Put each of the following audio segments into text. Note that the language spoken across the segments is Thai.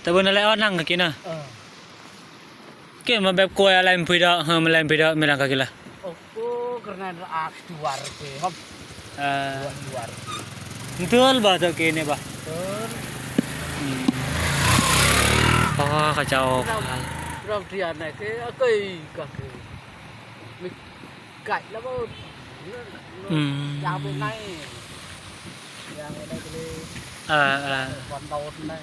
แต่บนอะไรอ้อนั่งก็กินน่ะ Kaya mabeb ko alam pida malam pida melang kagila. Oh, karena ada luar ke. Hop. Luar. Betul ba to kene ba? Betul. Kacau. Rau dia này cái cây cả cái. Mình cạnh lắm không? Giao bên này. Giao bên đây cái con đầu này.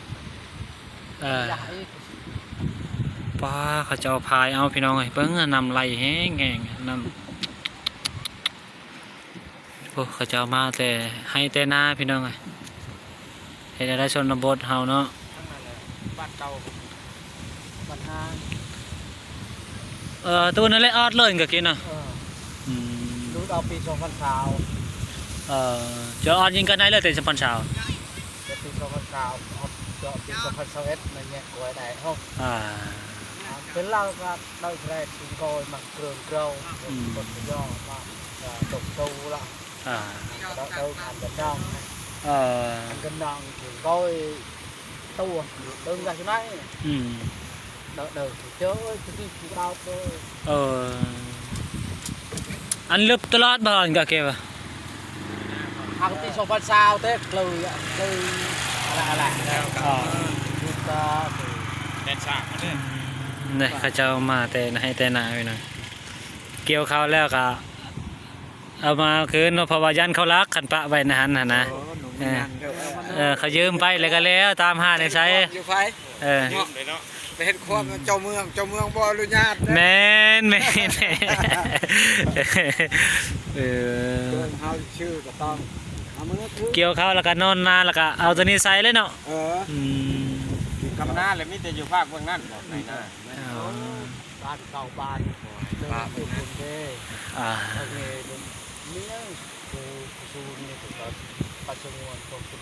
Giải ป้าเขาเจ้าพายเอาพี่น้องไอ้เบิ้งนำไหลแห้งแงงนำโอ้เขาเจ้ามาแต่ให้แต่หน้าพี่น้องไอ้เห็นได้ชนบทเฮาเนาะ บ้านเก่าบ้านห้าง ตัวนั้นเลยออดเลยก็กินน่ะ รู้เอาปี2020 เจะออดยิงกันได้เลยแต่2000ชาว ปี2020เอาเจาะปี2021มันเนี่ยกวยได้ห้องเป็นเราก็ได้แค่ถึงโกยมาเกลือเกลียวบนย่อมาตกตู้ละเราเติมอันกันน้องอันกันน้องถึงโกยตู้ตึงกันใช่ไหมเดินเจอที่เราตัวอันลึกตลอดบ้านก็เก็บทางที่2020เต้กลืออะไรดูตาเด่นฉากมาเนี่ยเนี่ยเขาจะเอามาแต่ให้แต่หนาไปหน่อยเกี่ยวเขาแล้วก็เอามาคืนเพราะว่ายันเขารักขันปะไว้นะฮันนะเขายืมไปเลยก็แล้วตามหาในใช้ไปเห็นความเจ้าเมืองบ่อนุญาตแม่นเขาชื่อก็ต้องเกี่ยวเขาแล้วก็นอนนานแล้วก็เอาตัวนี้ใส่เลยเนาะกำนาเลยมิแต่อยู่ภาคเมืองนั่นบอกไหนหน้าบ้านเก่าบ้านเป็นคนเด้โอเคนี่สูนี่ถึงกับปัจจุบันของสุด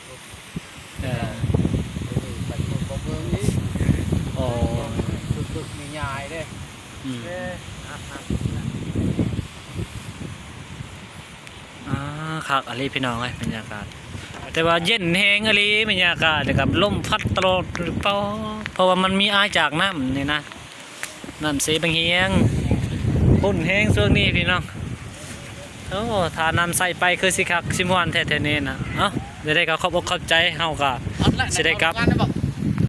ปัจจุบันของเมืองนี้สุดมีใหญ่เด้คักอะไรพี่น้องไงบรรยากาศแต่ว่าเย็นแห้งอะไรบรรยากาศแต่กับลมพัดตลอดเพราะว่ามันมีอายจากน้ำนี่นะน้ำเสียบางเฮียงปุ่นแห้งช่วงนี้พี่น้องโอ้ถ้าน้ำใส่ไปคือสิคักสิมวนแท้ๆนี่นะเอ้าจะได้ก็ขอบอกขอบใจเฮาก็สิได้กลับ